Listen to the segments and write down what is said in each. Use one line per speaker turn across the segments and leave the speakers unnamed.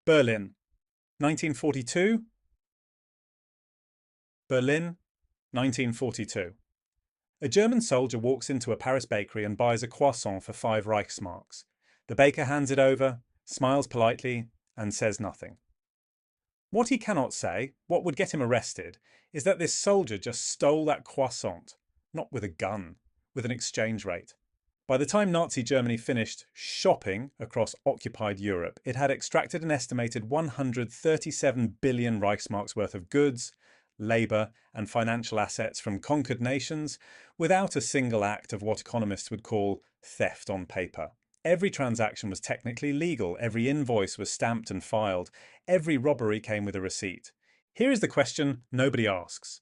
Berlin, 1942. Berlin, 1942. A German soldier walks into a Paris bakery and buys a croissant for 5 Reichsmarks. The baker hands it over, smiles politely, and says nothing. What he cannot say, what would get him arrested, is that this soldier just stole that croissant, not with a gun, with an exchange rate. By the time Nazi Germany finished shopping across occupied Europe, it had extracted an estimated 137 billion Reichsmarks worth of goods, labour and financial assets from conquered nations without a single act of what economists would call theft on paper. Every transaction was technically legal, every invoice was stamped and filed, every robbery came with a receipt. Here is the question nobody asks.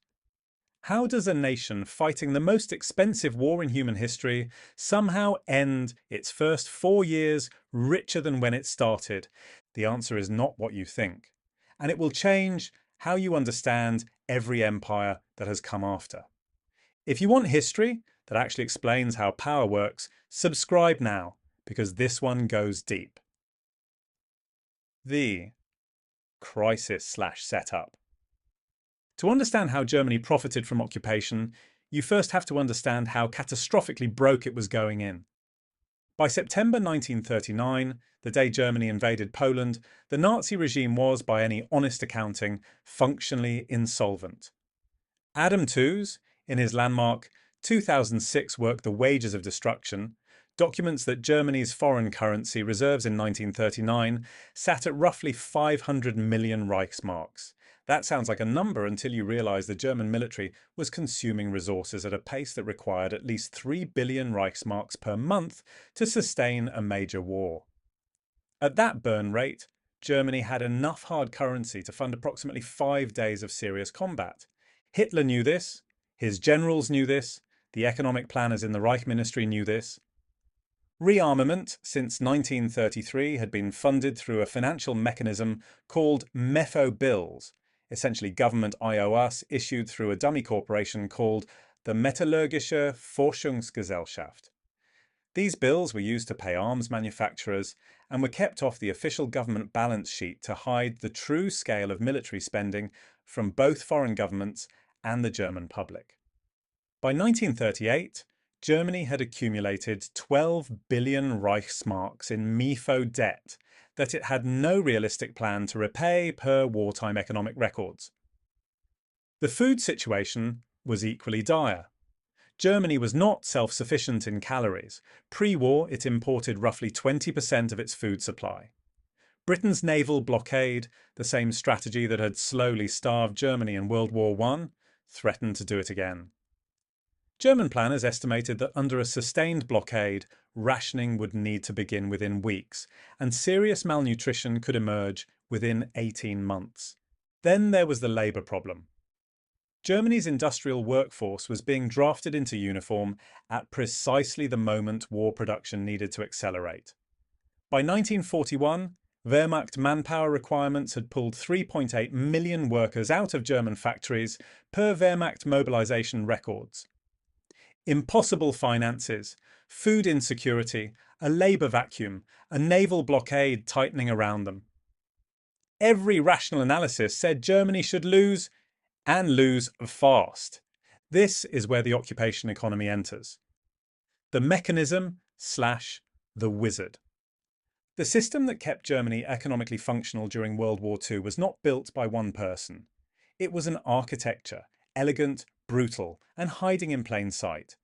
How does a nation fighting the most expensive war in human history somehow end its first 4 years richer than when it started? The answer is not what you think. And it will change how you understand every empire that has come after. If you want history that actually explains how power works, subscribe now, because this one goes deep. The crisis/setup. To understand how Germany profited from occupation, you first have to understand how catastrophically broke it was going in. By September 1939, the day Germany invaded Poland, the Nazi regime was, by any honest accounting, functionally insolvent. Adam Tooze, in his landmark 2006 work The Wages of Destruction, documents that Germany's foreign currency reserves in 1939 sat at roughly 500 million Reichsmarks. That sounds like a number until you realise the German military was consuming resources at a pace that required at least 3 billion Reichsmarks per month to sustain a major war. At that burn rate, Germany had enough hard currency to fund approximately 5 days of serious combat. Hitler knew this, his generals knew this, the economic planners in the Reich Ministry knew this. Rearmament since 1933 had been funded through a financial mechanism called MEFO bills, essentially government IOUs issued through a dummy corporation called the Metallurgische Forschungsgesellschaft. These bills were used to pay arms manufacturers and were kept off the official government balance sheet to hide the true scale of military spending from both foreign governments and the German public. By 1938, Germany had accumulated 12 billion Reichsmarks in MEFO debt that it had no realistic plan to repay per wartime economic records. The food situation was equally dire. Germany was not self-sufficient in calories. Pre-war, it imported roughly 20% of its food supply. Britain's naval blockade, the same strategy that had slowly starved Germany in World War I, threatened to do it again. German planners estimated that under a sustained blockade, rationing would need to begin within weeks, and serious malnutrition could emerge within 18 months. Then there was the labour problem. Germany's industrial workforce was being drafted into uniform at precisely the moment war production needed to accelerate. By 1941, Wehrmacht manpower requirements had pulled 3.8 million workers out of German factories per Wehrmacht mobilisation records. Impossible finances, food insecurity, a labour vacuum, a naval blockade tightening around them. Every rational analysis said Germany should lose, and lose fast. This is where the occupation economy enters. The mechanism/the wizard. The system that kept Germany economically functional during World War II was not built by one person. It was an architecture, elegant, brutal, and hiding in plain sight.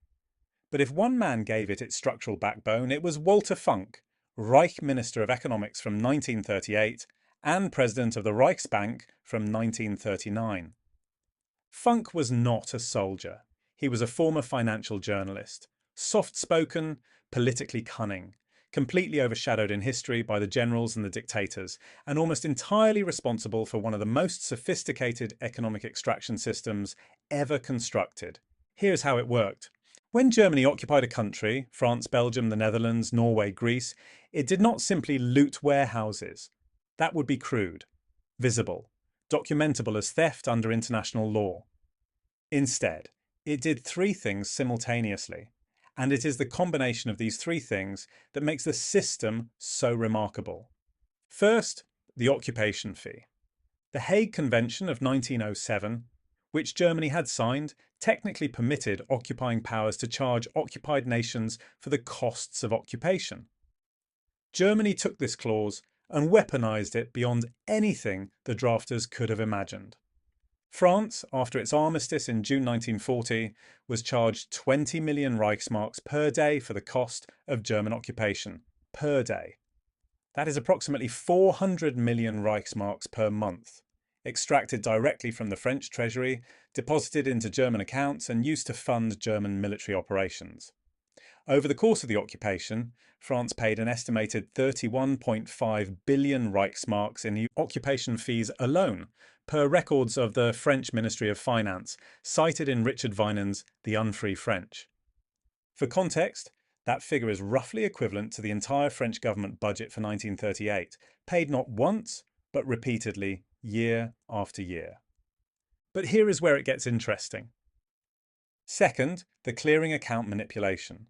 But if one man gave it its structural backbone, it was Walter Funk, Reich Minister of Economics from 1938 and President of the Reichsbank from 1939. Funk was not a soldier. He was a former financial journalist, soft-spoken, politically cunning, completely overshadowed in history by the generals and the dictators, and almost entirely responsible for one of the most sophisticated economic extraction systems ever constructed. Here's how it worked. When Germany occupied a country, France, Belgium, the Netherlands, Norway, Greece, it did not simply loot warehouses. That would be crude, visible, documentable as theft under international law. Instead, it did 3 things simultaneously, and it is the combination of these 3 things that makes the system so remarkable. First, the occupation fee. The Hague Convention of 1907, which Germany had signed, technically permitted occupying powers to charge occupied nations for the costs of occupation. Germany took this clause and weaponized it beyond anything the drafters could have imagined. France, after its armistice in June 1940, was charged 20 million Reichsmarks per day for the cost of German occupation, per day. That is approximately 400 million Reichsmarks per month, extracted directly from the French treasury, deposited into German accounts and used to fund German military operations. Over the course of the occupation, France paid an estimated 31.5 billion Reichsmarks in occupation fees alone, per records of the French Ministry of Finance, cited in Richard Vinan's The Unfree French. For context, that figure is roughly equivalent to the entire French government budget for 1938, paid not once, but repeatedly, year after year. But here is where it gets interesting. Second, the clearing account manipulation.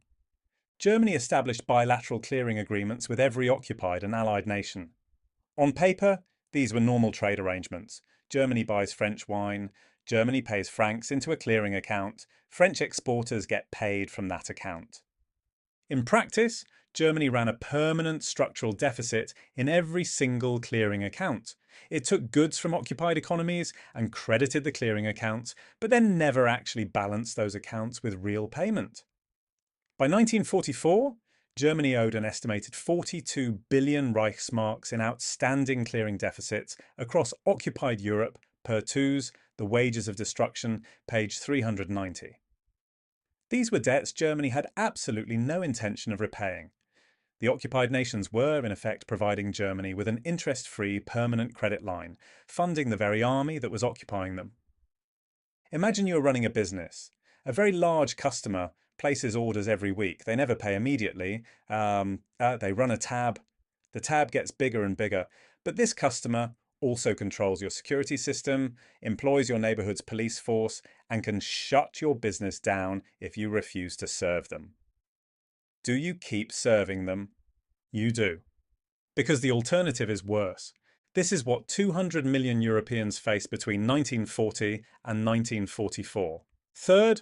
Germany established bilateral clearing agreements with every occupied and allied nation. On paper, these were normal trade arrangements. Germany buys French wine, Germany pays francs into a clearing account, French exporters get paid from that account. In practice, Germany ran a permanent structural deficit in every single clearing account. It took goods from occupied economies and credited the clearing accounts, but then never actually balanced those accounts with real payment. By 1944, Germany owed an estimated 42 billion Reichsmarks in outstanding clearing deficits across occupied Europe, per Tooze, The Wages of Destruction, page 390. These were debts Germany had absolutely no intention of repaying. The occupied nations were, in effect, providing Germany with an interest-free permanent credit line, funding the very army that was occupying them. Imagine you are running a business. A very large customer places orders every week. They never pay immediately. They run a tab. The tab gets bigger and bigger. But this customer also controls your security system, employs your neighborhood's police force, and can shut your business down if you refuse to serve them. Do you keep serving them? You do. Because the alternative is worse. This is what 200 million Europeans faced between 1940 and 1944. Third,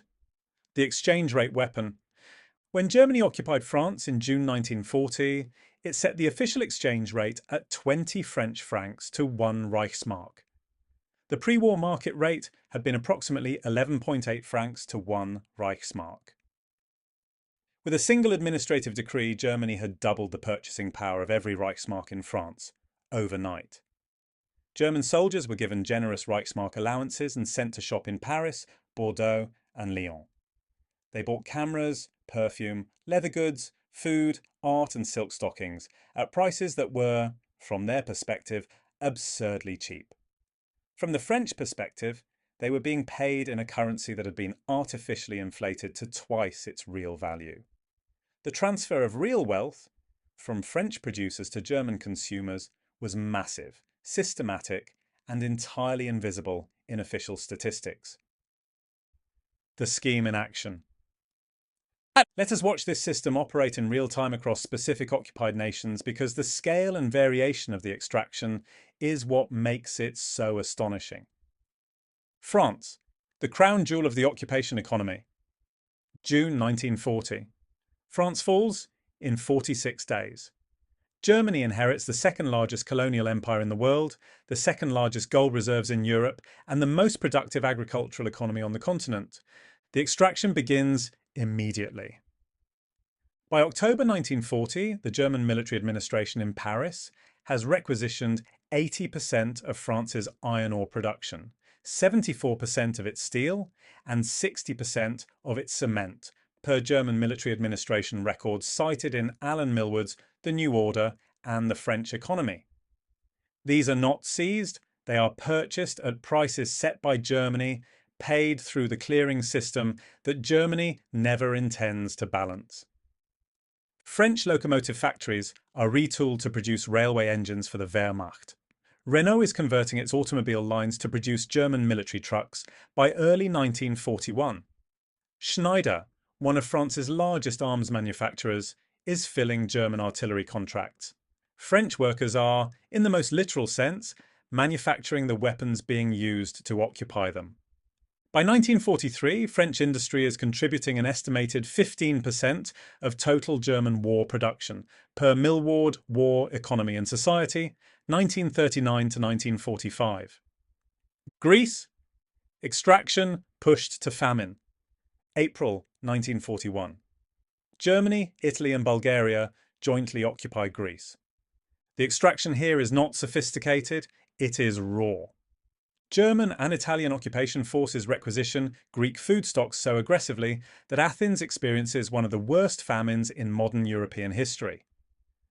the exchange rate weapon. When Germany occupied France in June 1940, it set the official exchange rate at 20 French francs to 1 Reichsmark. The pre-war market rate had been approximately 11.8 francs to 1 Reichsmark. With a single administrative decree, Germany had doubled the purchasing power of every Reichsmark in France, overnight. German soldiers were given generous Reichsmark allowances and sent to shop in Paris, Bordeaux and Lyon. They bought cameras, perfume, leather goods, food, art and silk stockings at prices that were, from their perspective, absurdly cheap. From the French perspective, they were being paid in a currency that had been artificially inflated to twice its real value. The transfer of real wealth from French producers to German consumers was massive, systematic, and entirely invisible in official statistics. The scheme in action. Let us watch this system operate in real time across specific occupied nations, because the scale and variation of the extraction is what makes it so astonishing. France, the crown jewel of the occupation economy. June 1940. France falls in 46 days. Germany inherits the second largest colonial empire in the world, the second largest gold reserves in Europe, and the most productive agricultural economy on the continent. The extraction begins immediately. By October 1940, the German military administration in Paris has requisitioned 80% of France's iron ore production, 74% of its steel, and 60% of its cement, per German military administration records cited in Alan Milward's The New Order and the French Economy. These are not seized, they are purchased at prices set by Germany, paid through the clearing system that Germany never intends to balance. French locomotive factories are retooled to produce railway engines for the Wehrmacht. Renault is converting its automobile lines to produce German military trucks by early 1941. Schneider, one of France's largest arms manufacturers, is filling German artillery contracts. French workers are, in the most literal sense, manufacturing the weapons being used to occupy them. By 1943, French industry is contributing an estimated 15% of total German war production, per Milward, War, Economy and Society, 1939 to 1945. Greece, extraction pushed to famine, April 1941. Germany, Italy and Bulgaria jointly occupy Greece. The extraction here is not sophisticated, it is raw. German and Italian occupation forces requisition Greek food stocks so aggressively that Athens experiences one of the worst famines in modern European history.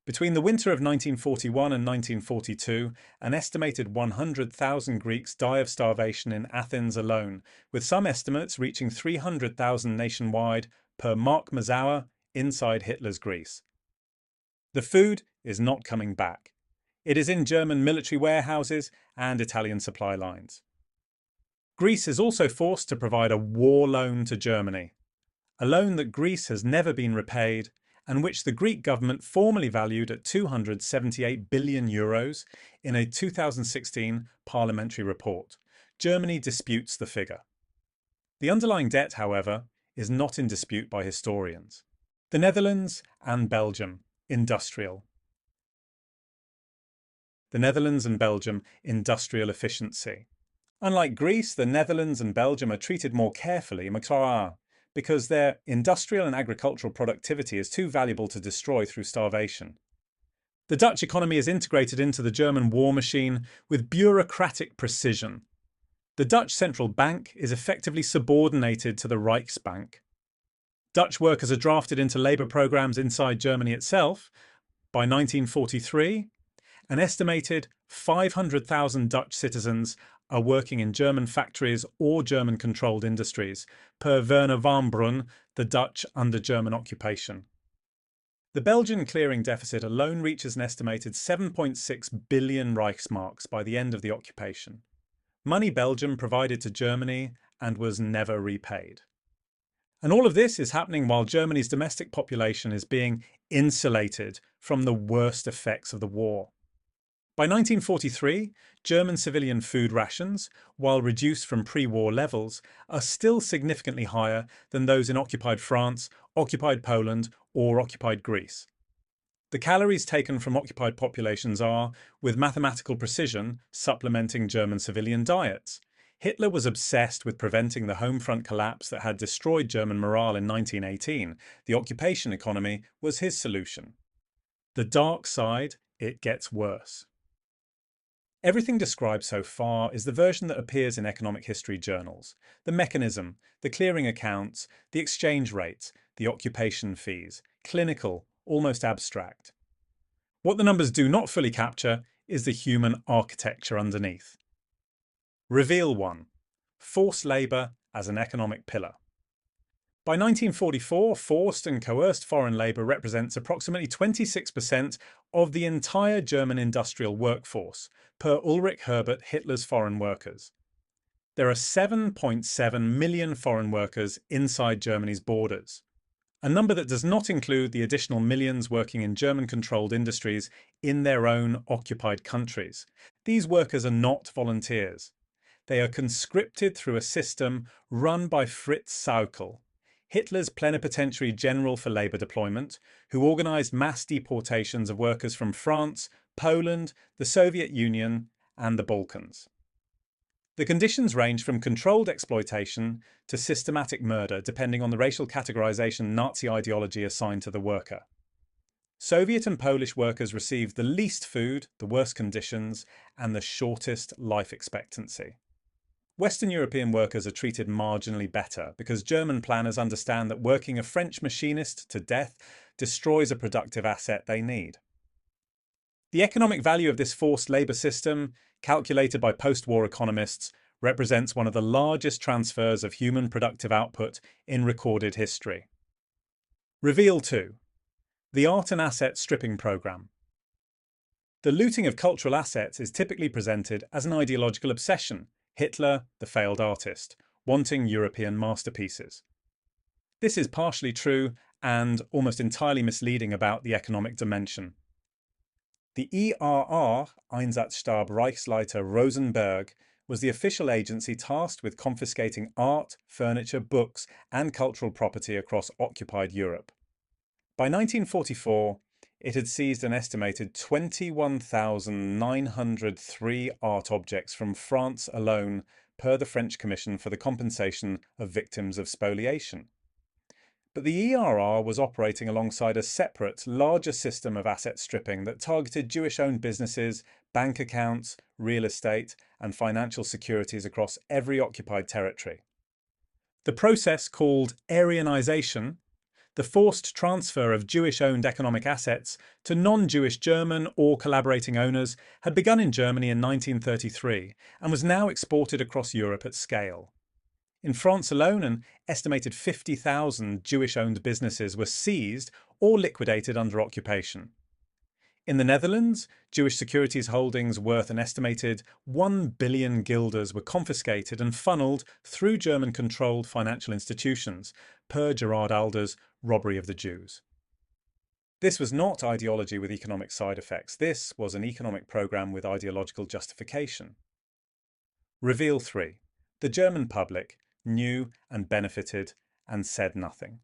Between the winter of 1941 and 1942, an estimated 100,000 Greeks die of starvation in Athens alone, with some estimates reaching 300,000 nationwide per Mark Mazower inside Hitler's Greece. The food is not coming back. It is in German military warehouses and Italian supply lines. Greece is also forced to provide a war loan to Germany, a loan that Greece has never been repaid and which the Greek government formally valued at €278 billion in a 2016 parliamentary report. Germany disputes the figure. The underlying debt, however, is not in dispute by historians. The Netherlands and Belgium, industrial. The Netherlands and Belgium, industrial efficiency. Unlike Greece, the Netherlands and Belgium are treated more carefully because their industrial and agricultural productivity is too valuable to destroy through starvation. The Dutch economy is integrated into the German war machine with bureaucratic precision. The Dutch central bank is effectively subordinated to the Reichsbank. Dutch workers are drafted into labour programmes inside Germany itself. By 1943, an estimated 500,000 Dutch citizens are working in German factories or German-controlled industries, per Werner van Brun, the Dutch under German occupation. The Belgian clearing deficit alone reaches an estimated 7.6 billion Reichsmarks by the end of the occupation. Money Belgium provided to Germany and was never repaid. And all of this is happening while Germany's domestic population is being insulated from the worst effects of the war. By 1943, German civilian food rations, while reduced from pre-war levels, are still significantly higher than those in occupied France, occupied Poland, or occupied Greece. The calories taken from occupied populations are, with mathematical precision, supplementing German civilian diets. Hitler was obsessed with preventing the home front collapse that had destroyed German morale in 1918. The occupation economy was his solution. The dark side, it gets worse. Everything described so far is the version that appears in economic history journals. The mechanism, the clearing accounts, the exchange rates, the occupation fees, clinical, almost abstract. What the numbers do not fully capture is the human architecture underneath. Reveal 1. Forced labour as an economic pillar. By 1944, forced and coerced foreign labour represents approximately 26% of the entire German industrial workforce, per Ulrich Herbert, Hitler's foreign workers. There are 7.7 million foreign workers inside Germany's borders, a number that does not include the additional millions working in German-controlled industries in their own occupied countries. These workers are not volunteers. They are conscripted through a system run by Fritz Sauckel, Hitler's plenipotentiary general for labour deployment, who organised mass deportations of workers from France, Poland, the Soviet Union and the Balkans. The conditions range from controlled exploitation to systematic murder, depending on the racial categorisation Nazi ideology assigned to the worker. Soviet and Polish workers received the least food, the worst conditions and the shortest life expectancy. Western European workers are treated marginally better because German planners understand that working a French machinist to death destroys a productive asset they need. The economic value of this forced labour system, calculated by post-war economists, represents one of the largest transfers of human productive output in recorded history. Reveal 2. The Art and Asset Stripping Programme. The looting of cultural assets is typically presented as an ideological obsession. Hitler, the failed artist, wanting European masterpieces. This is partially true and almost entirely misleading about the economic dimension. The ERR, Einsatzstab Reichsleiter Rosenberg, was the official agency tasked with confiscating art, furniture, books, and cultural property across occupied Europe. By 1944, it had seized an estimated 21,903 art objects from France alone, per the French Commission for the Compensation of Victims of Spoliation. But the ERR was operating alongside a separate, larger system of asset stripping that targeted Jewish-owned businesses, bank accounts, real estate, and financial securities across every occupied territory. The process, called Aryanization, the forced transfer of Jewish-owned economic assets to non-Jewish German or collaborating owners, had begun in Germany in 1933 and was now exported across Europe at scale. In France alone, an estimated 50,000 Jewish-owned businesses were seized or liquidated under occupation. In the Netherlands, Jewish securities holdings worth an estimated 1 billion guilders were confiscated and funneled through German-controlled financial institutions, per Gerard Adler's Robbery of the Jews. This was not ideology with economic side effects. This was an economic program with ideological justification. Reveal 3. The German public knew and benefited and said nothing.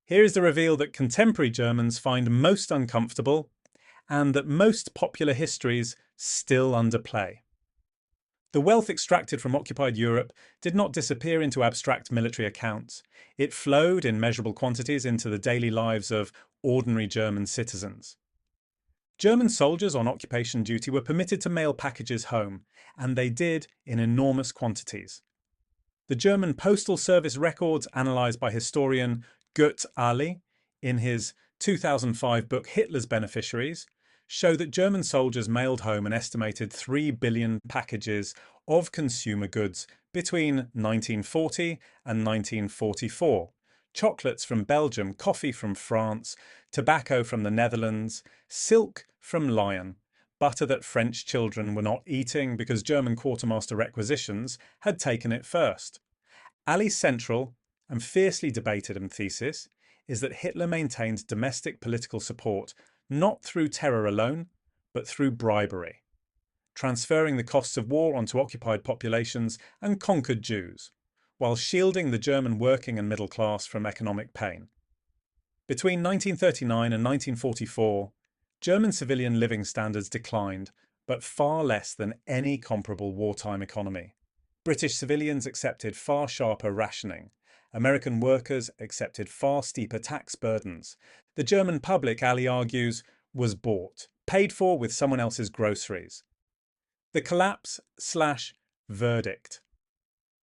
Here is the reveal that contemporary Germans find most uncomfortable and that most popular histories still underplay. The wealth extracted from occupied Europe did not disappear into abstract military accounts. It flowed in measurable quantities into the daily lives of ordinary German citizens. German soldiers on occupation duty were permitted to mail packages home, and they did in enormous quantities. The German Postal Service records, analysed by historian WWII in his 2005 book Hitler's Beneficiaries, show that German soldiers mailed home an estimated 3 billion packages of consumer goods between 1940 and 1944. Chocolates from Belgium, coffee from France, tobacco from the Netherlands, silk from Lyon, butter that French children were not eating because German quartermaster requisitions had taken it first. Ali's central and fiercely debated thesis is that Hitler maintained domestic political support not through terror alone, but through bribery, transferring the costs of war onto occupied populations and conquered Jews, while shielding the German working and middle class from economic pain. Between 1939 and 1944, German civilian living standards declined, but far less than any comparable wartime economy. British civilians accepted far sharper rationing. American workers accepted far steeper tax burdens. The German public, Ali argues, was bought, paid for with someone else's groceries. The collapse/verdict.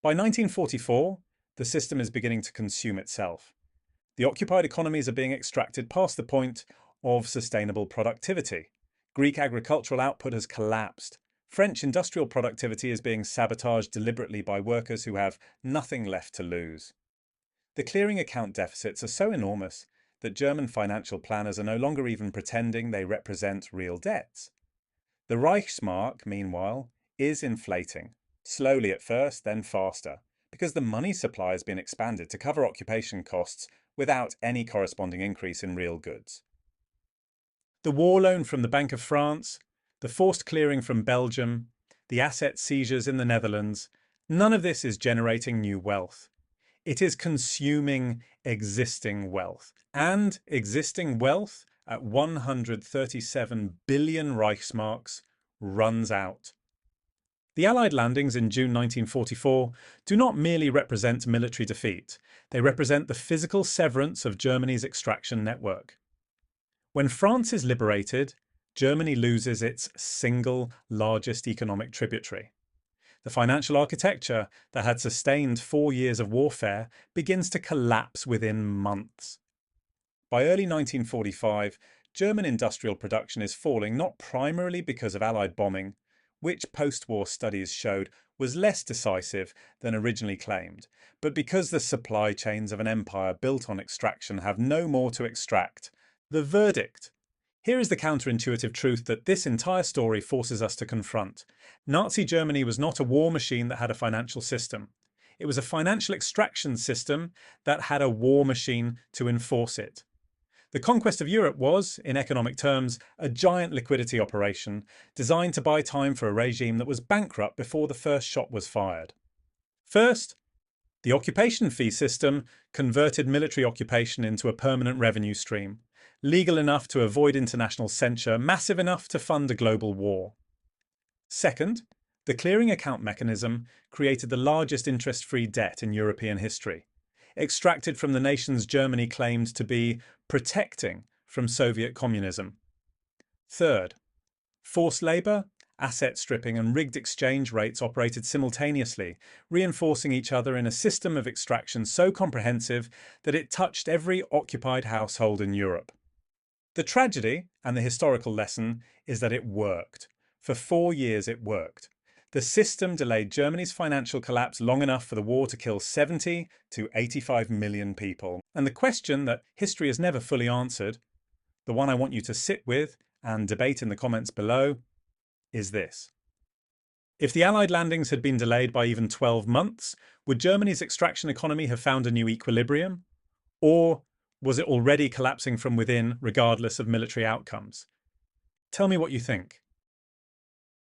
By 1944, the system is beginning to consume itself. The occupied economies are being extracted past the point of sustainable productivity. Greek agricultural output has collapsed. French industrial productivity is being sabotaged deliberately by workers who have nothing left to lose. The clearing account deficits are so enormous that German financial planners are no longer even pretending they represent real debts. The Reichsmark, meanwhile, is inflating, slowly at first, then faster, because the money supply has been expanded to cover occupation costs without any corresponding increase in real goods. The war loan from the Bank of France, the forced clearing from Belgium, the asset seizures in the Netherlands, none of this is generating new wealth. It is consuming existing wealth. And existing wealth at 137 billion Reichsmarks runs out. The Allied landings in June 1944 do not merely represent military defeat. They represent the physical severance of Germany's extraction network. When France is liberated, Germany loses its single largest economic tributary. The financial architecture that had sustained 4 years of warfare begins to collapse within months. By early 1945, German industrial production is falling not primarily because of Allied bombing, which post-war studies showed was less decisive than originally claimed, but because the supply chains of an empire built on extraction have no more to extract. The verdict. Here is the counterintuitive truth that this entire story forces us to confront. Nazi Germany was not a war machine that had a financial system. It was a financial extraction system that had a war machine to enforce it. The conquest of Europe was, in economic terms, a giant liquidity operation designed to buy time for a regime that was bankrupt before the first shot was fired. First, the occupation fee system converted military occupation into a permanent revenue stream, legal enough to avoid international censure, massive enough to fund a global war. Second, the clearing account mechanism created the largest interest-free debt in European history, extracted from the nations Germany claimed to be protecting from Soviet communism. Third, forced labour, asset stripping and rigged exchange rates operated simultaneously, reinforcing each other in a system of extraction so comprehensive that it touched every occupied household in Europe. The tragedy, and the historical lesson, is that it worked. For 4 years it worked. The system delayed Germany's financial collapse long enough for the war to kill 70 to 85 million people. And the question that history has never fully answered, the one I want you to sit with and debate in the comments below, is this. If the Allied landings had been delayed by even 12 months, would Germany's extraction economy have found a new equilibrium? Or was it already collapsing from within, regardless of military outcomes? Tell me what you think.